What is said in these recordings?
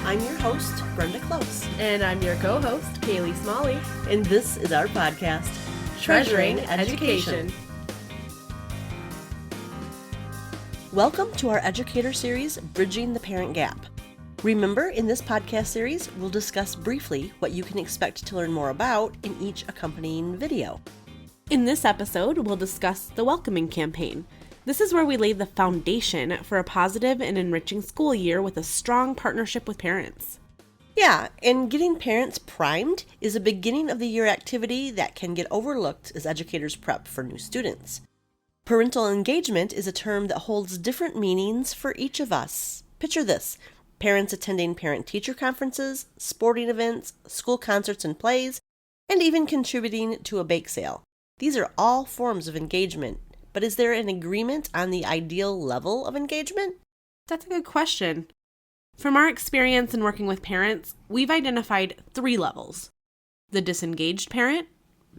I'm your host, Brenda Close. And I'm your co-host, Kaylee Smalley. And this is our podcast, Treasuring Education. Welcome to our educator series, Bridging the Parent Gap. Remember, in this podcast series, we'll discuss briefly what you can expect to learn more about in each accompanying video. In this episode, we'll discuss the Welcoming Campaign. This is where we lay the foundation for a positive and enriching school year with a strong partnership with parents. Yeah, and getting parents primed is a beginning of the year activity that can get overlooked as educators prep for new students. Parental engagement is a term that holds different meanings for each of us. Picture this: parents attending parent-teacher conferences, sporting events, school concerts and plays, and even contributing to a bake sale. These are all forms of engagement. But is there an agreement on the ideal level of engagement? That's a good question. From our experience in working with parents, we've identified 3 levels: the disengaged parent,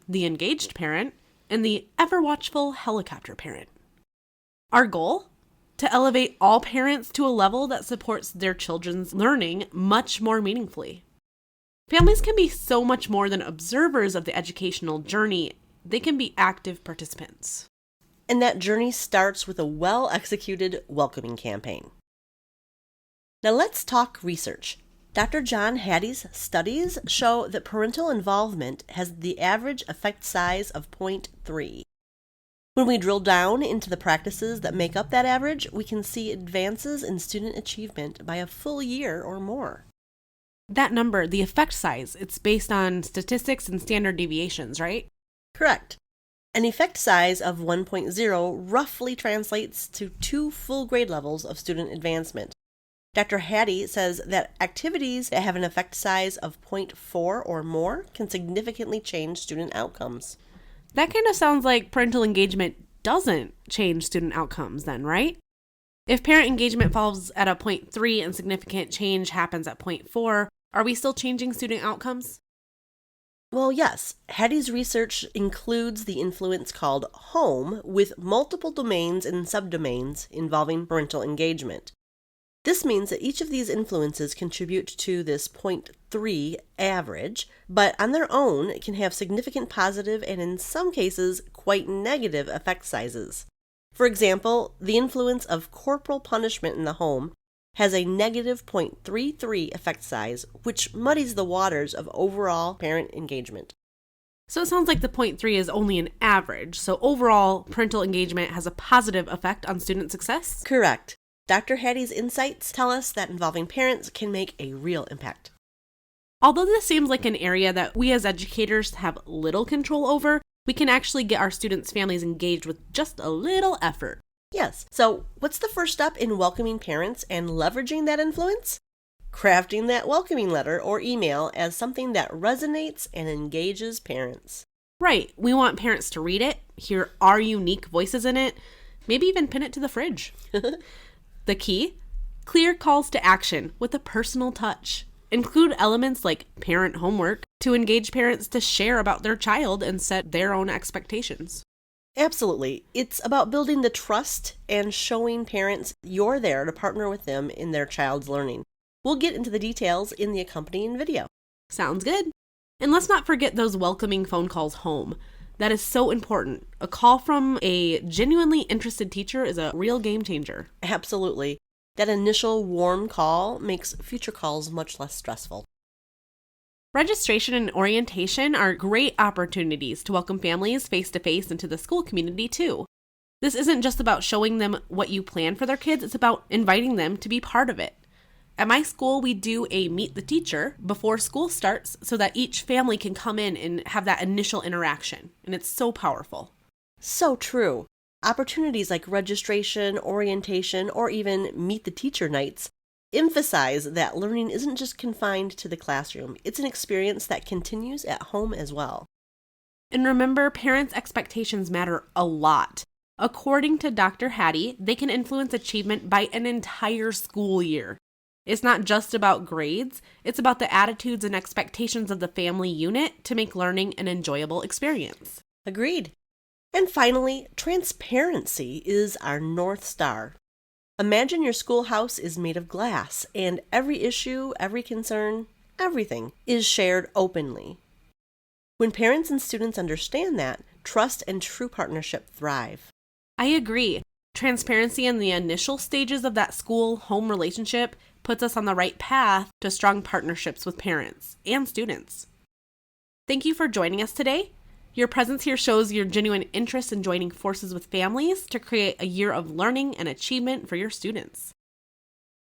the engaged parent, and the ever-watchful helicopter parent. Our goal? To elevate all parents to a level that supports their children's learning much more meaningfully. Families can be so much more than observers of the educational journey. They can be active participants. And that journey starts with a well-executed welcoming campaign. Now let's talk research. Dr. John Hattie's studies show that parental involvement has the average effect size of 0.3. When we drill down into the practices that make up that average, we can see advances in student achievement by a full year or more. That number, the effect size, it's based on statistics and standard deviations, right? Correct. An effect size of 1.0 roughly translates to 2 full grade levels of student advancement. Dr. Hattie says that activities that have an effect size of 0.4 or more can significantly change student outcomes. That kind of sounds like parental engagement doesn't change student outcomes then, right? If parent engagement falls at a 0.3 and significant change happens at 0.4, are we still changing student outcomes? Well, yes. Hattie's research includes the influence called home with multiple domains and subdomains involving parental engagement. This means that each of these influences contribute to this 0.3 average, but on their own can have significant positive and in some cases quite negative effect sizes. For example, the influence of corporal punishment in the home has a negative 0.33 effect size, which muddies the waters of overall parent engagement. So it sounds like the 0.3 is only an average, so overall parental engagement has a positive effect on student success? Correct. Dr. Hattie's insights tell us that involving parents can make a real impact. Although this seems like an area that we as educators have little control over, we can actually get our students' families engaged with just a little effort. Yes. So what's the first step in welcoming parents and leveraging that influence? Crafting that welcoming letter or email as something that resonates and engages parents. Right. We want parents to read it, hear our unique voices in it, maybe even pin it to the fridge. The key? Clear calls to action with a personal touch. Include elements like parent homework to engage parents to share about their child and set their own expectations. Absolutely. It's about building the trust and showing parents you're there to partner with them in their child's learning. We'll get into the details in the accompanying video. Sounds good. And let's not forget those welcoming phone calls home. That is so important. A call from a genuinely interested teacher is a real game changer. Absolutely. That initial warm call makes future calls much less stressful. Registration and orientation are great opportunities to welcome families face-to-face into the school community too. This isn't just about showing them what you plan for their kids, it's about inviting them to be part of it. At my school, we do a meet the teacher before school starts so that each family can come in and have that initial interaction, and it's so powerful. So true. Opportunities like registration, orientation, or even meet the teacher nights emphasize that learning isn't just confined to the classroom. It's an experience that continues at home as well. And remember, parents' expectations matter a lot. According to Dr. Hattie, they can influence achievement by an entire school year. It's not just about grades, it's about the attitudes and expectations of the family unit to make learning an enjoyable experience. Agreed. And finally, transparency is our North Star. Imagine your schoolhouse is made of glass, and every issue, every concern, everything is shared openly. When parents and students understand that, trust and true partnership thrive. I agree. Transparency in the initial stages of that school-home relationship puts us on the right path to strong partnerships with parents and students. Thank you for joining us today. Your presence here shows your genuine interest in joining forces with families to create a year of learning and achievement for your students.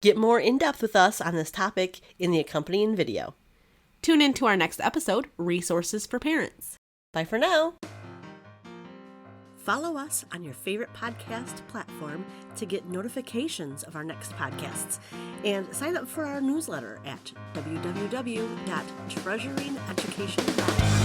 Get more in-depth with us on this topic in the accompanying video. Tune in to our next episode, Resources for Parents. Bye for now. Follow us on your favorite podcast platform to get notifications of our next podcasts, and sign up for our newsletter at www.treasuringeducation.com.